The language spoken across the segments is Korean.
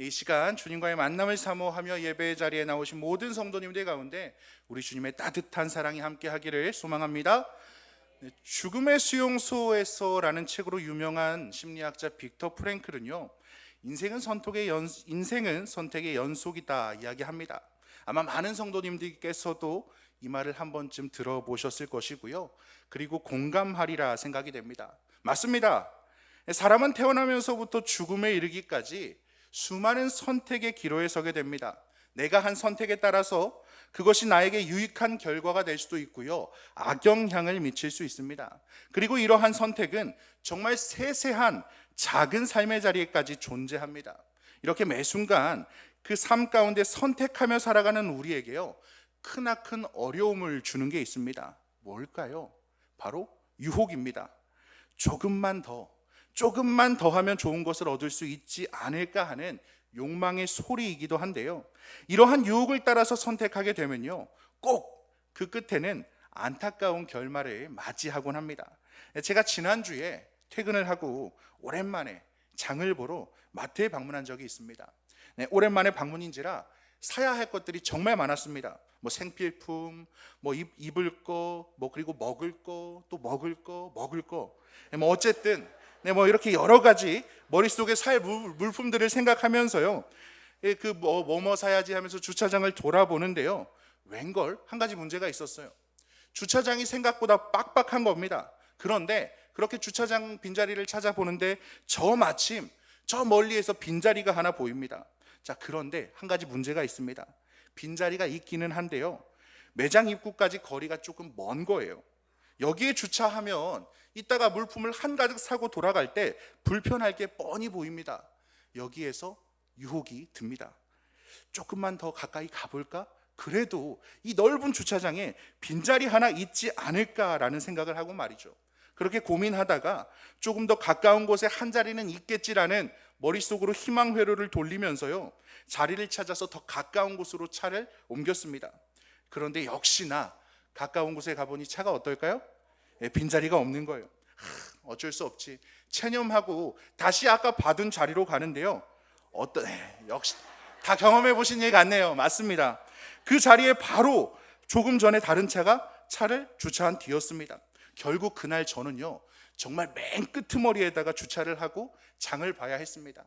이 시간 주님과의 만남을 사모하며 예배의 자리에 나오신 모든 성도님들 가운데 우리 주님의 따뜻한 사랑이 함께하기를 소망합니다. 죽음의 수용소에서라는 책으로 유명한 심리학자 빅터 프랭클은요, 인생은 선택의 연속이다 이야기합니다. 아마 많은 성도님들께서도 이 말을 한 번쯤 들어보셨을 것이고요, 그리고 공감하리라 생각이 됩니다. 맞습니다. 사람은 태어나면서부터 죽음에 이르기까지 수많은 선택의 기로에 서게 됩니다. 내가 한 선택에 따라서 그것이 나에게 유익한 결과가 될 수도 있고요, 악영향을 미칠 수 있습니다. 그리고 이러한 선택은 정말 세세한 작은 삶의 자리에까지 존재합니다. 이렇게 매 순간 그 삶 가운데 선택하며 살아가는 우리에게요, 크나큰 어려움을 주는 게 있습니다. 뭘까요? 바로 유혹입니다. 조금만 더 하면 좋은 것을 얻을 수 있지 않을까 하는 욕망의 소리이기도 한데요, 이러한 유혹을 따라서 선택하게 되면요, 꼭 그 끝에는 안타까운 결말을 맞이하곤 합니다. 제가 지난주에 퇴근을 하고 오랜만에 장을 보러 마트에 방문한 적이 있습니다. 오랜만에 방문인지라 사야 할 것들이 정말 많았습니다. 생필품, 입을 거, 그리고 먹을 거, 또 먹을 거, 어쨌든 이렇게 여러 가지 머릿속에 살 물품들을 생각하면서요, 뭐 사야지 하면서 주차장을 돌아보는데요, 웬걸 한 가지 문제가 있었어요. 주차장이 생각보다 빡빡한 겁니다. 그런데 그렇게 주차장 빈자리를 찾아보는데 마침 저 멀리에서 빈자리가 하나 보입니다. 자, 그런데 한 가지 문제가 있습니다. 빈자리가 있기는 한데요, 매장 입구까지 거리가 조금 먼 거예요. 여기에 주차하면 이따가 물품을 한가득 사고 돌아갈 때 불편할 게 뻔히 보입니다. 여기에서 유혹이 듭니다. 조금만 더 가까이 가볼까? 그래도 이 넓은 주차장에 빈자리 하나 있지 않을까라는 생각을 하고 말이죠. 그렇게 고민하다가 조금 더 가까운 곳에 한 자리는 있겠지라는 머릿속으로 희망 회로를 돌리면서요, 자리를 찾아서 더 가까운 곳으로 차를 옮겼습니다. 그런데 역시나 가까운 곳에 가보니 차가 어떨까요? 빈자리가 없는 거예요. 어쩔 수 없지, 체념하고 다시 아까 받은 자리로 가는데요, 역시 다 경험해 보신 예 같네요. 맞습니다. 그 자리에 바로 조금 전에 다른 차를 주차한 뒤였습니다. 결국 그날 저는요, 정말 맨 끄트머리에다가 주차를 하고 장을 봐야 했습니다.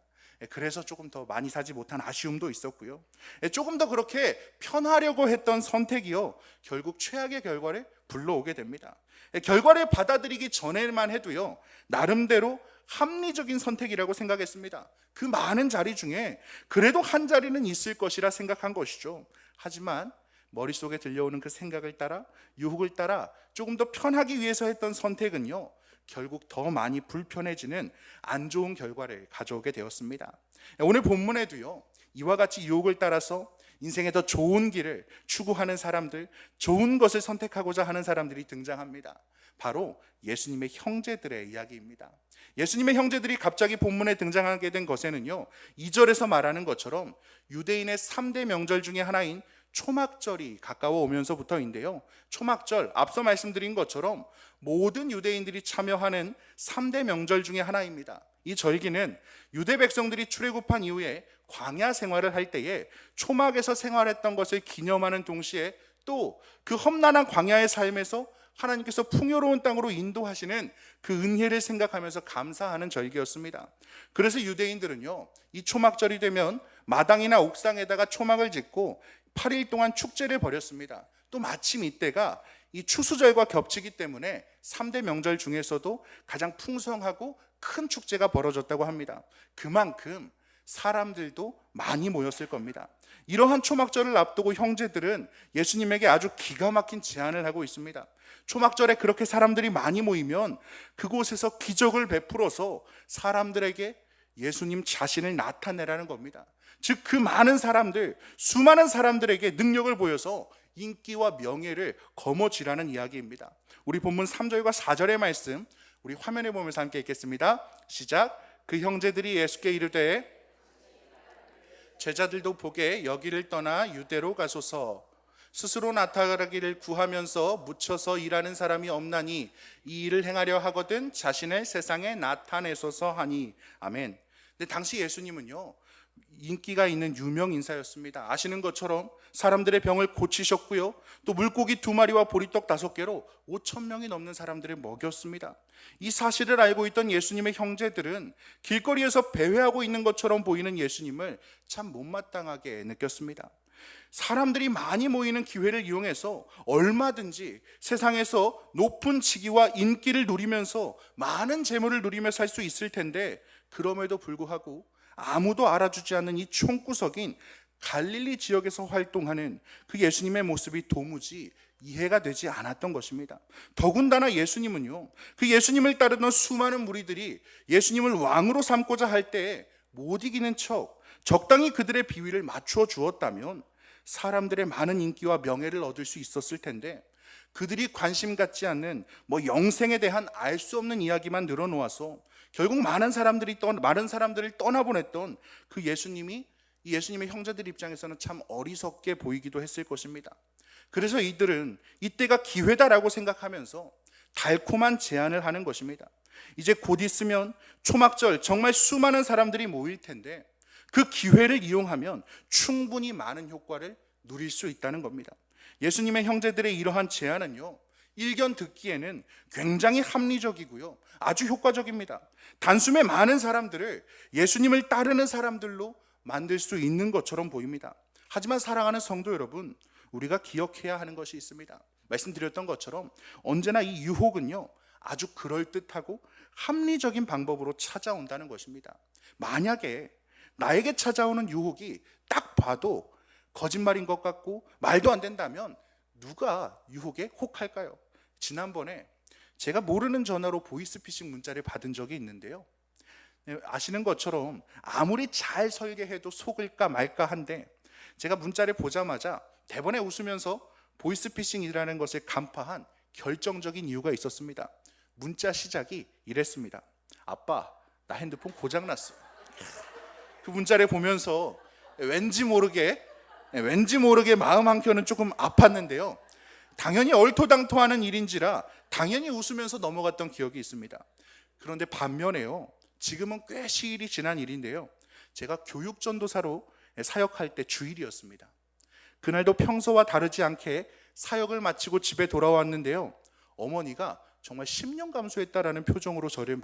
그래서 조금 더 많이 사지 못한 아쉬움도 있었고요, 조금 더 그렇게 편하려고 했던 선택이요, 결국 최악의 결과를 불러오게 됩니다. 결과를 받아들이기 전에만 해도요, 나름대로 합리적인 선택이라고 생각했습니다. 그 많은 자리 중에 그래도 한 자리는 있을 것이라 생각한 것이죠. 하지만 머릿속에 들려오는 그 생각을 따라, 유혹을 따라 조금 더 편하기 위해서 했던 선택은요, 결국 더 많이 불편해지는 안 좋은 결과를 가져오게 되었습니다. 오늘 본문에도요, 이와 같이 유혹을 따라서 인생의 더 좋은 길을 추구하는 사람들, 좋은 것을 선택하고자 하는 사람들이 등장합니다. 바로 예수님의 형제들의 이야기입니다. 예수님의 형제들이 갑자기 본문에 등장하게 된 것에는요, 2절에서 말하는 것처럼 유대인의 3대 명절 중에 하나인 초막절이 가까워 오면서부터인데요, 초막절, 앞서 말씀드린 것처럼 모든 유대인들이 참여하는 3대 명절 중에 하나입니다. 이 절기는 유대 백성들이 출애굽한 이후에 광야 생활을 할 때에 초막에서 생활했던 것을 기념하는 동시에 또 그 험난한 광야의 삶에서 하나님께서 풍요로운 땅으로 인도하시는 그 은혜를 생각하면서 감사하는 절기였습니다. 그래서 유대인들은요, 이 초막절이 되면 마당이나 옥상에다가 초막을 짓고 8일 동안 축제를 벌였습니다. 또 마침 이때가 이 추수절과 겹치기 때문에 3대 명절 중에서도 가장 풍성하고 큰 축제가 벌어졌다고 합니다. 그만큼 사람들도 많이 모였을 겁니다. 이러한 초막절을 앞두고 형제들은 예수님에게 아주 기가 막힌 제안을 하고 있습니다. 초막절에 그렇게 사람들이 많이 모이면 그곳에서 기적을 베풀어서 사람들에게 예수님 자신을 나타내라는 겁니다. 즉 그 많은 사람들, 수많은 사람들에게 능력을 보여서 인기와 명예를 거머쥐라는 이야기입니다. 우리 본문 3절과 4절의 말씀 우리 화면에 보면서 함께 읽겠습니다. 시작. 그 형제들이 예수께 이르되 제자들도 보게 여기를 떠나 유대로 가소서. 스스로 나타나기를 구하면서 묻혀서 일하는 사람이 없나니 이 일을 행하려 하거든 자신을 세상에 나타내소서 하니. 아멘. 근데 당시 예수님은요, 인기가 있는 유명 인사였습니다. 아시는 것처럼 사람들의 병을 고치셨고요. 또 물고기 2마리와 보리떡 5개로 5천 명이 넘는 사람들을 먹였습니다. 이 사실을 알고 있던 예수님의 형제들은 길거리에서 배회하고 있는 것처럼 보이는 예수님을 참 못마땅하게 느꼈습니다. 사람들이 많이 모이는 기회를 이용해서 얼마든지 세상에서 높은 직위와 인기를 누리면서 많은 재물을 누리며 살 수 있을 텐데, 그럼에도 불구하고 아무도 알아주지 않는 이 총구석인 갈릴리 지역에서 활동하는 그 예수님의 모습이 도무지 이해가 되지 않았던 것입니다. 더군다나 예수님은요, 그 예수님을 따르던 수많은 무리들이 예수님을 왕으로 삼고자 할 때 못 이기는 척 적당히 그들의 비위를 맞추어 주었다면 사람들의 많은 인기와 명예를 얻을 수 있었을 텐데, 그들이 관심 갖지 않는 영생에 대한 알 수 없는 이야기만 늘어놓아서 결국 많은 사람들을 떠나보냈던 그 예수님이, 이 예수님의 형제들 입장에서는 참 어리석게 보이기도 했을 것입니다. 그래서 이들은 이때가 기회다라고 생각하면서 달콤한 제안을 하는 것입니다. 이제 곧 있으면 초막절, 정말 수많은 사람들이 모일 텐데 그 기회를 이용하면 충분히 많은 효과를 누릴 수 있다는 겁니다. 예수님의 형제들의 이러한 제안은요, 일견 듣기에는 굉장히 합리적이고요, 아주 효과적입니다. 단숨에 많은 사람들을 예수님을 따르는 사람들로 만들 수 있는 것처럼 보입니다. 하지만 사랑하는 성도 여러분, 우리가 기억해야 하는 것이 있습니다. 말씀드렸던 것처럼 언제나 이 유혹은요, 아주 그럴듯하고 합리적인 방법으로 찾아온다는 것입니다. 만약에 나에게 찾아오는 유혹이 딱 봐도 거짓말인 것 같고 말도 안 된다면 누가 유혹에 혹할까요? 지난번에 제가 모르는 전화로 보이스피싱 문자를 받은 적이 있는데요, 아시는 것처럼 아무리 잘 설계해도 속을까 말까 한데, 제가 문자를 보자마자 대번에 웃으면서 보이스피싱이라는 것을 간파한 결정적인 이유가 있었습니다. 문자 시작이 이랬습니다. 아빠, 나 핸드폰 고장났어. 그 문자를 보면서 왠지 모르게 마음 한켠은 조금 아팠는데요, 당연히 얼토당토하는 일인지라 당연히 웃으면서 넘어갔던 기억이 있습니다. 그런데 반면에요, 지금은 꽤 시일이 지난 일인데요, 제가 교육전도사로 사역할 때 주일이었습니다. 그날도 평소와 다르지 않게 사역을 마치고 집에 돌아왔는데요, 어머니가 정말 10년 감수했다라는 표정으로 저를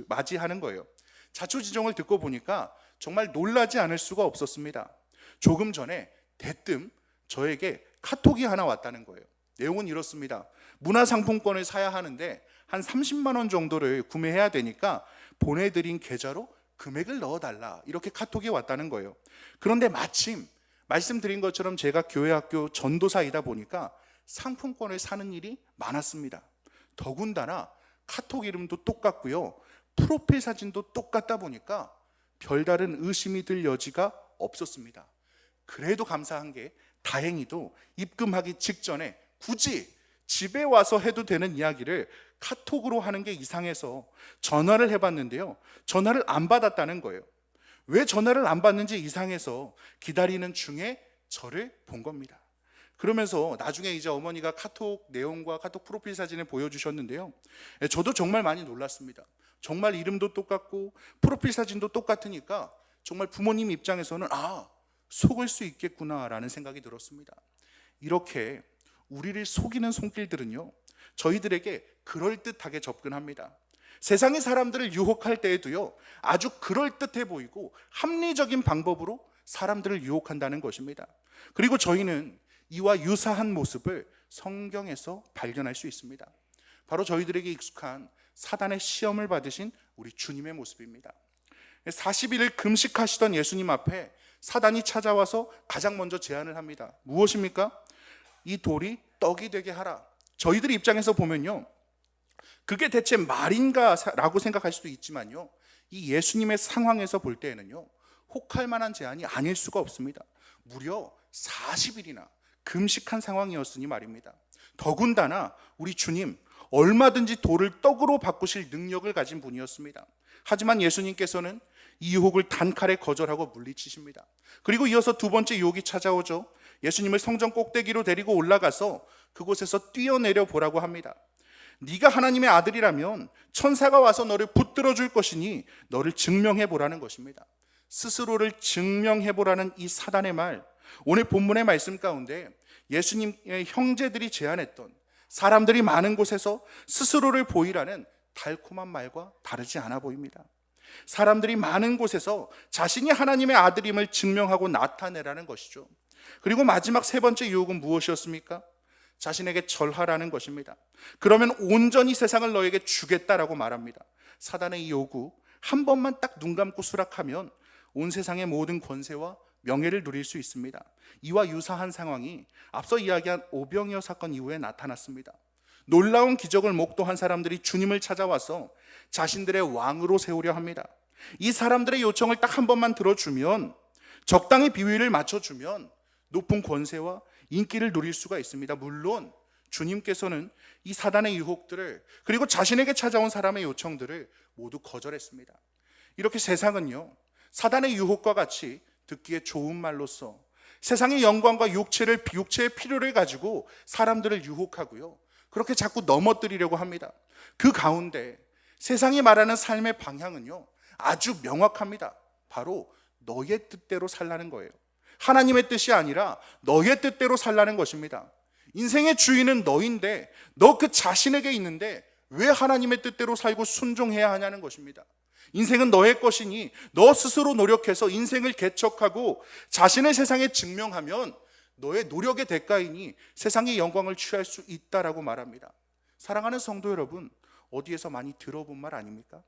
맞이하는 거예요. 자초지종을 듣고 보니까 정말 놀라지 않을 수가 없었습니다. 조금 전에 대뜸 저에게 카톡이 하나 왔다는 거예요. 내용은 이렇습니다. 문화상품권을 사야 하는데 한 30만 원 정도를 구매해야 되니까 보내드린 계좌로 금액을 넣어달라, 이렇게 카톡이 왔다는 거예요. 그런데 마침 말씀드린 것처럼 제가 교회학교 전도사이다 보니까 상품권을 사는 일이 많았습니다. 더군다나 카톡 이름도 똑같고요, 프로필 사진도 똑같다 보니까 별다른 의심이 들 여지가 없었습니다. 그래도 감사한 게 다행히도 입금하기 직전에 굳이 집에 와서 해도 되는 이야기를 카톡으로 하는 게 이상해서 전화를 해봤는데요, 전화를 안 받았다는 거예요. 왜 전화를 안 받는지 이상해서 기다리는 중에 저를 본 겁니다. 그러면서 나중에 이제 어머니가 카톡 내용과 카톡 프로필 사진을 보여주셨는데요, 저도 정말 많이 놀랐습니다. 정말 이름도 똑같고 프로필 사진도 똑같으니까 정말 부모님 입장에서는 속을 수 있겠구나라는 생각이 들었습니다. 이렇게 우리를 속이는 손길들은요, 저희들에게 그럴듯하게 접근합니다. 세상의 사람들을 유혹할 때에도요, 아주 그럴듯해 보이고 합리적인 방법으로 사람들을 유혹한다는 것입니다. 그리고 저희는 이와 유사한 모습을 성경에서 발견할 수 있습니다. 바로 저희들에게 익숙한 사단의 시험을 받으신 우리 주님의 모습입니다. 40일을 금식하시던 예수님 앞에 사단이 찾아와서 가장 먼저 제안을 합니다. 무엇입니까? 이 돌이 떡이 되게 하라. 저희들 입장에서 보면요, 그게 대체 말인가 라고 생각할 수도 있지만요, 이 예수님의 상황에서 볼 때에는요, 혹할 만한 제안이 아닐 수가 없습니다. 무려 40일이나 금식한 상황이었으니 말입니다. 더군다나 우리 주님, 얼마든지 돌을 떡으로 바꾸실 능력을 가진 분이었습니다. 하지만 예수님께서는 이 유혹을 단칼에 거절하고 물리치십니다. 그리고 이어서 두 번째 유혹이 찾아오죠. 예수님을 성전 꼭대기로 데리고 올라가서 그곳에서 뛰어내려 보라고 합니다. 네가 하나님의 아들이라면 천사가 와서 너를 붙들어 줄 것이니 너를 증명해 보라는 것입니다. 스스로를 증명해보라는 이 사단의 말, 오늘 본문의 말씀 가운데 예수님의 형제들이 제안했던 사람들이 많은 곳에서 스스로를 보이라는 달콤한 말과 다르지 않아 보입니다. 사람들이 많은 곳에서 자신이 하나님의 아들임을 증명하고 나타내라는 것이죠. 그리고 마지막 세 번째 유혹은 무엇이었습니까? 자신에게 절하라는 것입니다. 그러면 온전히 세상을 너에게 주겠다라고 말합니다. 사단의 이 요구, 한 번만 딱 눈 감고 수락하면 온 세상의 모든 권세와 명예를 누릴 수 있습니다. 이와 유사한 상황이 앞서 이야기한 오병이어 사건 이후에 나타났습니다. 놀라운 기적을 목도한 사람들이 주님을 찾아와서 자신들의 왕으로 세우려 합니다. 이 사람들의 요청을 딱 한 번만 들어주면, 적당히 비위를 맞춰주면 높은 권세와 인기를 누릴 수가 있습니다. 물론 주님께서는 이 사단의 유혹들을, 그리고 자신에게 찾아온 사람의 요청들을 모두 거절했습니다. 이렇게 세상은요, 사단의 유혹과 같이 듣기에 좋은 말로써 세상의 영광과 육체의 필요를 가지고 사람들을 유혹하고요, 그렇게 자꾸 넘어뜨리려고 합니다. 그 가운데 세상이 말하는 삶의 방향은요, 아주 명확합니다. 바로 너의 뜻대로 살라는 거예요. 하나님의 뜻이 아니라 너의 뜻대로 살라는 것입니다. 인생의 주인은 너인데, 너 그 자신에게 있는데 왜 하나님의 뜻대로 살고 순종해야 하냐는 것입니다. 인생은 너의 것이니 너 스스로 노력해서 인생을 개척하고 자신의 세상에 증명하면 너의 노력의 대가이니 세상의 영광을 취할 수 있다라고 말합니다. 사랑하는 성도 여러분, 어디에서 많이 들어본 말 아닙니까?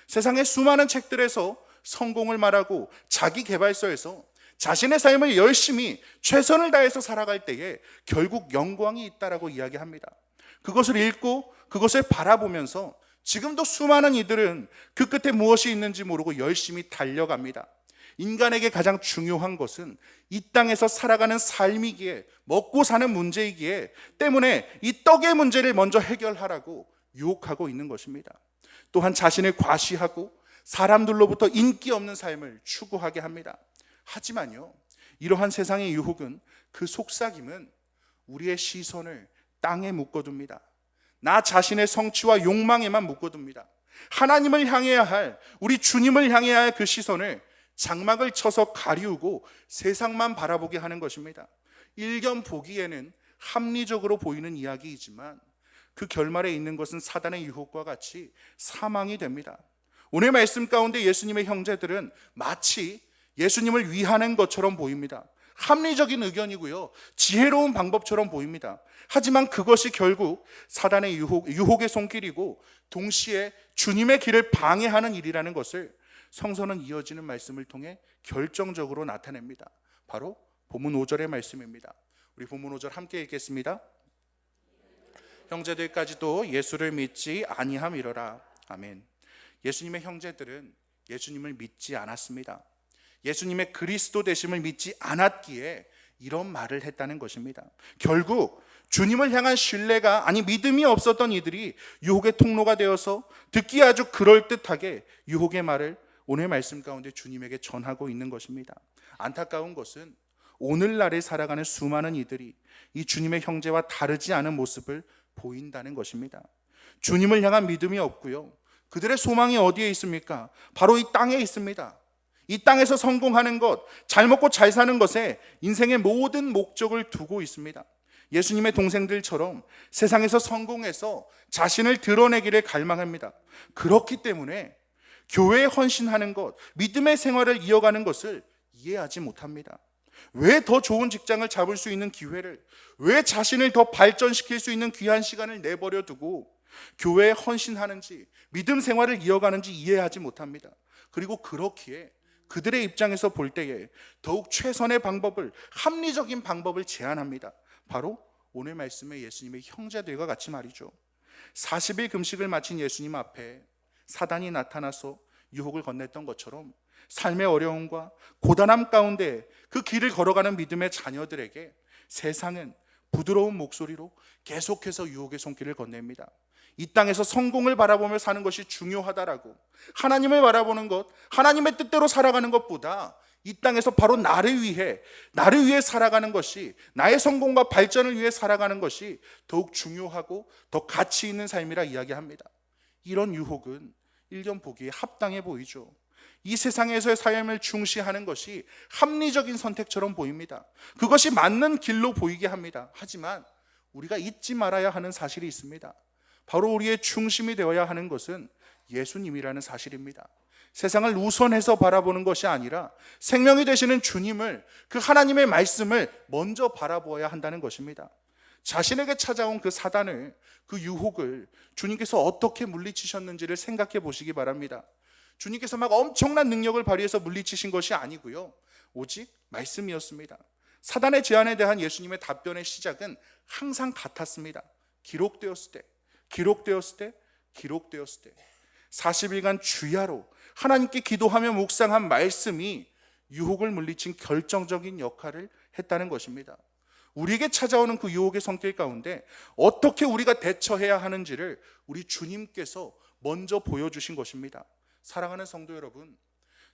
세상의 수많은 책들에서 성공을 말하고 자기 개발서에서 자신의 삶을 열심히 최선을 다해서 살아갈 때에 결국 영광이 있다라고 이야기합니다. 그것을 읽고 그것을 바라보면서 지금도 수많은 이들은 그 끝에 무엇이 있는지 모르고 열심히 달려갑니다. 인간에게 가장 중요한 것은 이 땅에서 살아가는 삶이기에, 먹고 사는 문제이기에 때문에 이 떡의 문제를 먼저 해결하라고 유혹하고 있는 것입니다. 또한 자신을 과시하고 사람들로부터 인기 없는 삶을 추구하게 합니다. 하지만요, 이러한 세상의 유혹은, 그 속삭임은 우리의 시선을 땅에 묶어둡니다. 나 자신의 성취와 욕망에만 묶어둡니다. 하나님을 향해야 할, 우리 주님을 향해야 할 그 시선을 장막을 쳐서 가리우고 세상만 바라보게 하는 것입니다. 일견 보기에는 합리적으로 보이는 이야기이지만 그 결말에 있는 것은 사단의 유혹과 같이 사망이 됩니다. 오늘 말씀 가운데 예수님의 형제들은 마치 예수님을 위하는 것처럼 보입니다. 합리적인 의견이고요, 지혜로운 방법처럼 보입니다. 하지만 그것이 결국 사단의 유혹의 손길이고 동시에 주님의 길을 방해하는 일이라는 것을 성서는 이어지는 말씀을 통해 결정적으로 나타냅니다. 바로 본문 5절의 말씀입니다. 우리 본문 5절 함께 읽겠습니다. 형제들까지도 예수를 믿지 아니함이러라. 아멘. 예수님의 형제들은 예수님을 믿지 않았습니다. 예수님의 그리스도 되심을 믿지 않았기에 이런 말을 했다는 것입니다. 결국 주님을 향한 신뢰가, 아니 믿음이 없었던 이들이 유혹의 통로가 되어서 듣기 아주 그럴듯하게 유혹의 말을 오늘 말씀 가운데 주님에게 전하고 있는 것입니다. 안타까운 것은 오늘날에 살아가는 수많은 이들이 이 주님의 형제와 다르지 않은 모습을 보인다는 것입니다. 주님을 향한 믿음이 없고요, 그들의 소망이 어디에 있습니까? 바로 이 땅에 있습니다. 이 땅에서 성공하는 것, 잘 먹고 잘 사는 것에 인생의 모든 목적을 두고 있습니다. 예수님의 동생들처럼 세상에서 성공해서 자신을 드러내기를 갈망합니다. 그렇기 때문에 교회에 헌신하는 것, 믿음의 생활을 이어가는 것을 이해하지 못합니다. 왜 더 좋은 직장을 잡을 수 있는 기회를, 왜 자신을 더 발전시킬 수 있는 귀한 시간을 내버려 두고 교회에 헌신하는지, 믿음 생활을 이어가는지 이해하지 못합니다. 그리고 그렇기에 그들의 입장에서 볼 때에 더욱 최선의 방법을, 합리적인 방법을 제안합니다. 바로 오늘 말씀의 예수님의 형제들과 같이 말이죠. 40일 금식을 마친 예수님 앞에 사단이 나타나서 유혹을 건넸던 것처럼 삶의 어려움과 고단함 가운데 그 길을 걸어가는 믿음의 자녀들에게 세상은 부드러운 목소리로 계속해서 유혹의 손길을 건넵니다. 이 땅에서 성공을 바라보며 사는 것이 중요하다라고, 하나님을 바라보는 것, 하나님의 뜻대로 살아가는 것보다 이 땅에서 바로 나를 위해 살아가는 것이, 나의 성공과 발전을 위해 살아가는 것이 더욱 중요하고 더 가치 있는 삶이라 이야기합니다. 이런 유혹은 일견 보기에 합당해 보이죠. 이 세상에서의 삶을 중시하는 것이 합리적인 선택처럼 보입니다. 그것이 맞는 길로 보이게 합니다. 하지만 우리가 잊지 말아야 하는 사실이 있습니다. 바로 우리의 중심이 되어야 하는 것은 예수님이라는 사실입니다. 세상을 우선해서 바라보는 것이 아니라 생명이 되시는 주님을, 그 하나님의 말씀을 먼저 바라보아야 한다는 것입니다. 자신에게 찾아온 그 사단을, 그 유혹을 주님께서 어떻게 물리치셨는지를 생각해 보시기 바랍니다. 주님께서 막 엄청난 능력을 발휘해서 물리치신 것이 아니고요, 오직 말씀이었습니다. 사단의 제안에 대한 예수님의 답변의 시작은 항상 같았습니다. 기록되었을 때, 기록되었을 때, 기록되었을 때. 40일간 주야로 하나님께 기도하며 묵상한 말씀이 유혹을 물리친 결정적인 역할을 했다는 것입니다. 우리에게 찾아오는 그 유혹의 성길 가운데 어떻게 우리가 대처해야 하는지를 우리 주님께서 먼저 보여주신 것입니다. 사랑하는 성도 여러분,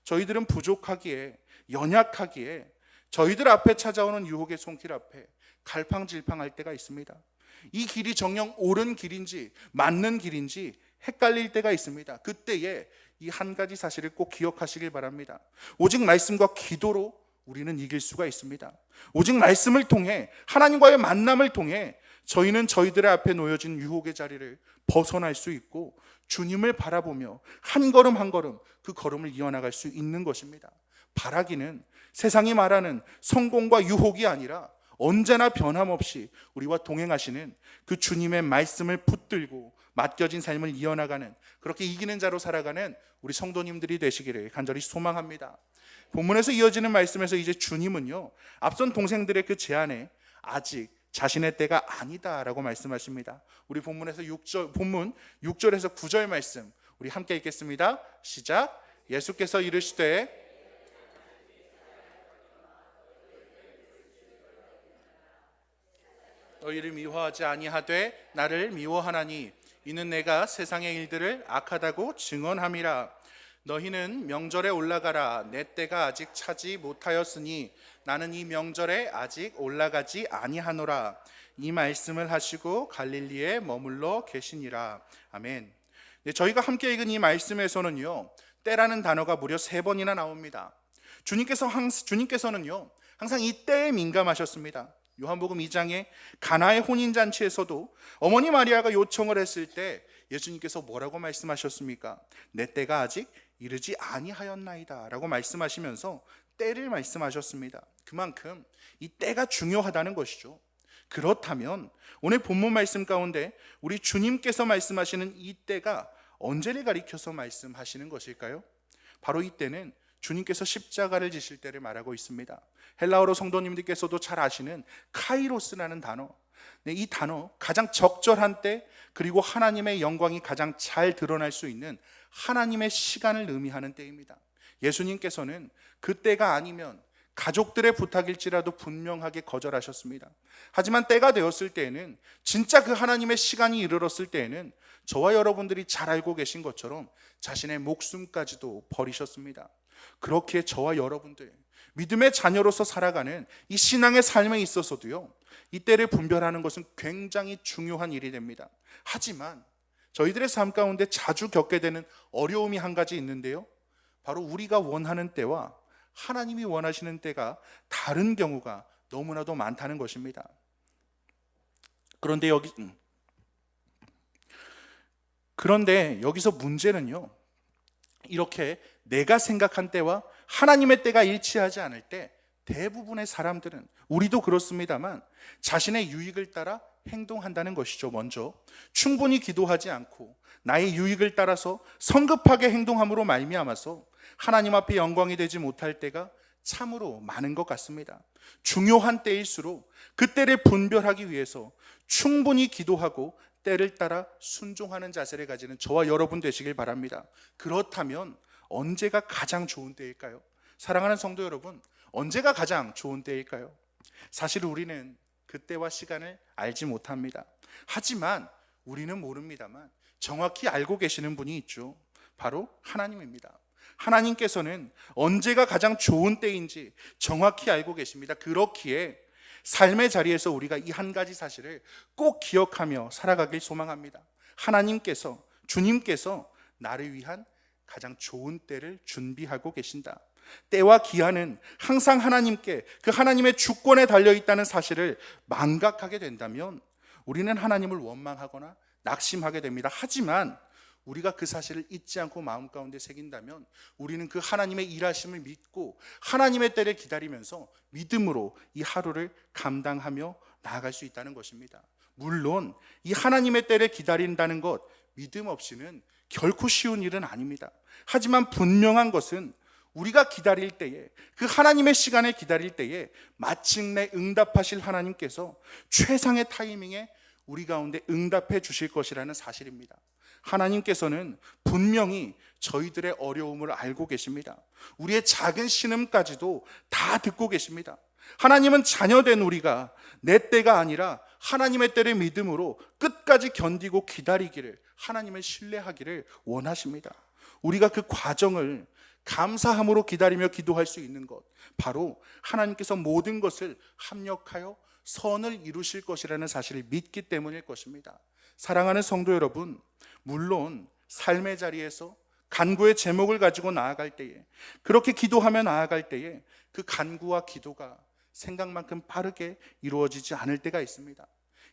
저희들은 부족하기에, 연약하기에 저희들 앞에 찾아오는 유혹의 손길 앞에 갈팡질팡할 때가 있습니다. 이 길이 정녕 옳은 길인지 맞는 길인지 헷갈릴 때가 있습니다. 그때에 이 한 가지 사실을 꼭 기억하시길 바랍니다. 오직 말씀과 기도로 우리는 이길 수가 있습니다. 오직 말씀을 통해, 하나님과의 만남을 통해 저희는 저희들의 앞에 놓여진 유혹의 자리를 벗어날 수 있고 주님을 바라보며 한 걸음 한 걸음 그 걸음을 이어나갈 수 있는 것입니다. 바라기는 세상이 말하는 성공과 유혹이 아니라 언제나 변함없이 우리와 동행하시는 그 주님의 말씀을 붙들고 맡겨진 삶을 이어나가는, 그렇게 이기는 자로 살아가는 우리 성도님들이 되시기를 간절히 소망합니다. 본문에서 이어지는 말씀에서 이제 주님은요, 앞선 동생들의 그 제안에 아직 자신의 때가 아니다라고 말씀하십니다. 우리 본문 6절에서 9절 말씀 우리 함께 읽겠습니다. 시작. 예수께서 이르시되 너희를 미워하지 아니하되 나를 미워하나니 이는 내가 세상의 일들을 악하다고 증언함이라. 너희는 명절에 올라가라. 내 때가 아직 차지 못하였으니 나는 이 명절에 아직 올라가지 아니하노라. 이 말씀을 하시고 갈릴리에 머물러 계시니라. 아멘. 네, 저희가 함께 읽은 이 말씀에서는요, 때라는 단어가 무려 3번이나 나옵니다. 주님께서는요 항상 이 때에 민감하셨습니다. 요한복음 2장의 가나의 혼인잔치에서도 어머니 마리아가 요청을 했을 때 예수님께서 뭐라고 말씀하셨습니까? 내 때가 아직 이르지 아니하였나이다 라고 말씀하시면서 때를 말씀하셨습니다. 그만큼 이 때가 중요하다는 것이죠. 그렇다면 오늘 본문 말씀 가운데 우리 주님께서 말씀하시는 이 때가 언제를 가리켜서 말씀하시는 것일까요? 바로 이 때는 주님께서 십자가를 지실 때를 말하고 있습니다. 헬라어로 성도님들께서도 잘 아시는 카이로스라는 단어, 이 단어, 가장 적절한 때, 그리고 하나님의 영광이 가장 잘 드러날 수 있는 하나님의 시간을 의미하는 때입니다. 예수님께서는 그 때가 아니면 가족들의 부탁일지라도 분명하게 거절하셨습니다. 하지만 때가 되었을 때에는, 진짜 그 하나님의 시간이 이르렀을 때에는 저와 여러분들이 잘 알고 계신 것처럼 자신의 목숨까지도 버리셨습니다. 그렇기에 저와 여러분들, 믿음의 자녀로서 살아가는 이 신앙의 삶에 있어서도요, 이 때를 분별하는 것은 굉장히 중요한 일이 됩니다. 하지만 저희들의 삶 가운데 자주 겪게 되는 어려움이 한 가지 있는데요, 바로 우리가 원하는 때와 하나님이 원하시는 때가 다른 경우가 너무나도 많다는 것입니다. 그런데 여기서 문제는요, 이렇게 내가 생각한 때와 하나님의 때가 일치하지 않을 때 대부분의 사람들은, 우리도 그렇습니다만, 자신의 유익을 따라 행동한다는 것이죠. 먼저 충분히 기도하지 않고 나의 유익을 따라서 성급하게 행동함으로 말미암아서 하나님 앞에 영광이 되지 못할 때가 참으로 많은 것 같습니다. 중요한 때일수록 그 때를 분별하기 위해서 충분히 기도하고 때를 따라 순종하는 자세를 가지는 저와 여러분 되시길 바랍니다. 그렇다면 언제가 가장 좋은 때일까요? 사랑하는 성도 여러분, 언제가 가장 좋은 때일까요? 사실 우리는 그때와 시간을 알지 못합니다. 하지만 우리는 모릅니다만 정확히 알고 계시는 분이 있죠. 바로 하나님입니다. 하나님께서는 언제가 가장 좋은 때인지 정확히 알고 계십니다. 그렇기에 삶의 자리에서 우리가 이 한 가지 사실을 꼭 기억하며 살아가길 소망합니다. 하나님께서, 주님께서 나를 위한 가장 좋은 때를 준비하고 계신다. 때와 기한은 항상 하나님께, 그 하나님의 주권에 달려있다는 사실을 망각하게 된다면 우리는 하나님을 원망하거나 낙심하게 됩니다. 하지만 우리가 그 사실을 잊지 않고 마음 가운데 새긴다면 우리는 그 하나님의 일하심을 믿고 하나님의 때를 기다리면서 믿음으로 이 하루를 감당하며 나아갈 수 있다는 것입니다. 물론 이 하나님의 때를 기다린다는 것, 믿음 없이는 결코 쉬운 일은 아닙니다. 하지만 분명한 것은 우리가 기다릴 때에, 그 하나님의 시간을 기다릴 때에 마침내 응답하실 하나님께서 최상의 타이밍에 우리 가운데 응답해 주실 것이라는 사실입니다. 하나님께서는 분명히 저희들의 어려움을 알고 계십니다. 우리의 작은 신음까지도 다 듣고 계십니다. 하나님은 자녀된 우리가 내 때가 아니라 하나님의 때를 믿음으로 끝까지 견디고 기다리기를, 하나님을 신뢰하기를 원하십니다. 우리가 그 과정을 감사함으로 기다리며 기도할 수 있는 것, 바로 하나님께서 모든 것을 합력하여 선을 이루실 것이라는 사실을 믿기 때문일 것입니다. 사랑하는 성도 여러분, 물론 삶의 자리에서 간구의 제목을 가지고 나아갈 때에, 그렇게 기도하며 나아갈 때에 그 간구와 기도가 생각만큼 빠르게 이루어지지 않을 때가 있습니다.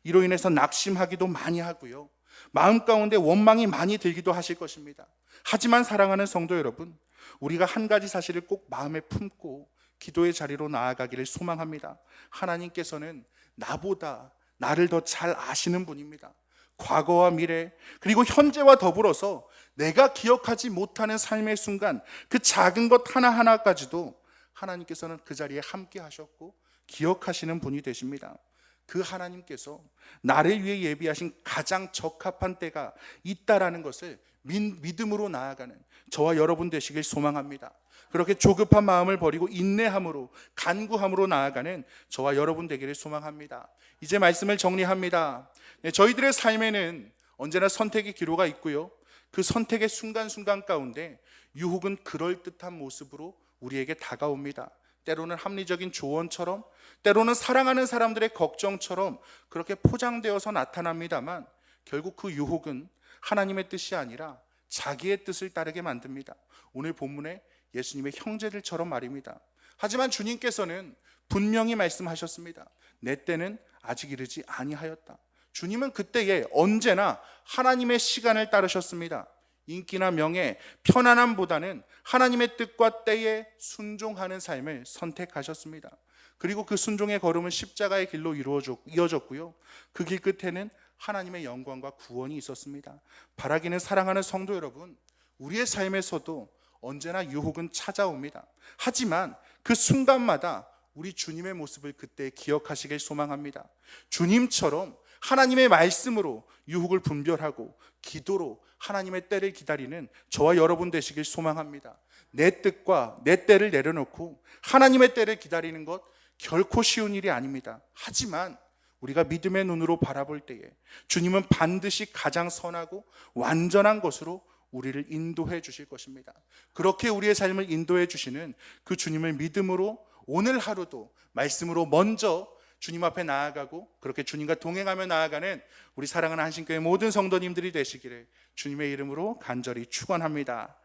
이로 인해서 낙심하기도 많이 하고요, 마음 가운데 원망이 많이 들기도 하실 것입니다. 하지만 사랑하는 성도 여러분, 우리가 한 가지 사실을 꼭 마음에 품고 기도의 자리로 나아가기를 소망합니다. 하나님께서는 나보다 나를 더 잘 아시는 분입니다. 과거와 미래, 그리고 현재와 더불어서 내가 기억하지 못하는 삶의 순간, 그 작은 것 하나하나까지도 하나님께서는 그 자리에 함께 하셨고 기억하시는 분이 되십니다. 그 하나님께서 나를 위해 예비하신 가장 적합한 때가 있다라는 것을 믿음으로 나아가는 저와 여러분 되시길 소망합니다. 그렇게 조급한 마음을 버리고 인내함으로, 간구함으로 나아가는 저와 여러분 되기를 소망합니다. 이제 말씀을 정리합니다. 저희들의 삶에는 언제나 선택의 기로가 있고요, 그 선택의 순간순간 가운데 유혹은 그럴듯한 모습으로 우리에게 다가옵니다. 때로는 합리적인 조언처럼, 때로는 사랑하는 사람들의 걱정처럼 그렇게 포장되어서 나타납니다만, 결국 그 유혹은 하나님의 뜻이 아니라 자기의 뜻을 따르게 만듭니다. 오늘 본문에 예수님의 형제들처럼 말입니다. 하지만 주님께서는 분명히 말씀하셨습니다. 내 때는 아직 이르지 아니하였다. 주님은 그때에 언제나 하나님의 시간을 따르셨습니다. 인기나 명예, 편안함보다는 하나님의 뜻과 때에 순종하는 삶을 선택하셨습니다. 그리고 그 순종의 걸음은 십자가의 길로 이어졌고요, 그 길 끝에는 하나님의 영광과 구원이 있었습니다. 바라기는 사랑하는 성도 여러분, 우리의 삶에서도 언제나 유혹은 찾아옵니다. 하지만 그 순간마다 우리 주님의 모습을 그때 기억하시길 소망합니다. 주님처럼 하나님의 말씀으로 유혹을 분별하고 기도로 하나님의 때를 기다리는 저와 여러분 되시길 소망합니다. 내 뜻과 내 때를 내려놓고 하나님의 때를 기다리는 것 결코 쉬운 일이 아닙니다. 하지만 우리가 믿음의 눈으로 바라볼 때에 주님은 반드시 가장 선하고 완전한 것으로 우리를 인도해 주실 것입니다. 그렇게 우리의 삶을 인도해 주시는 그 주님을 믿음으로 오늘 하루도 말씀으로 먼저 주님 앞에 나아가고 그렇게 주님과 동행하며 나아가는 우리 사랑하는 한신교회 모든 성도님들이 되시기를 주님의 이름으로 간절히 축원합니다.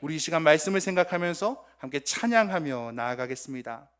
우리 이 시간 말씀을 생각하면서 함께 찬양하며 나아가겠습니다.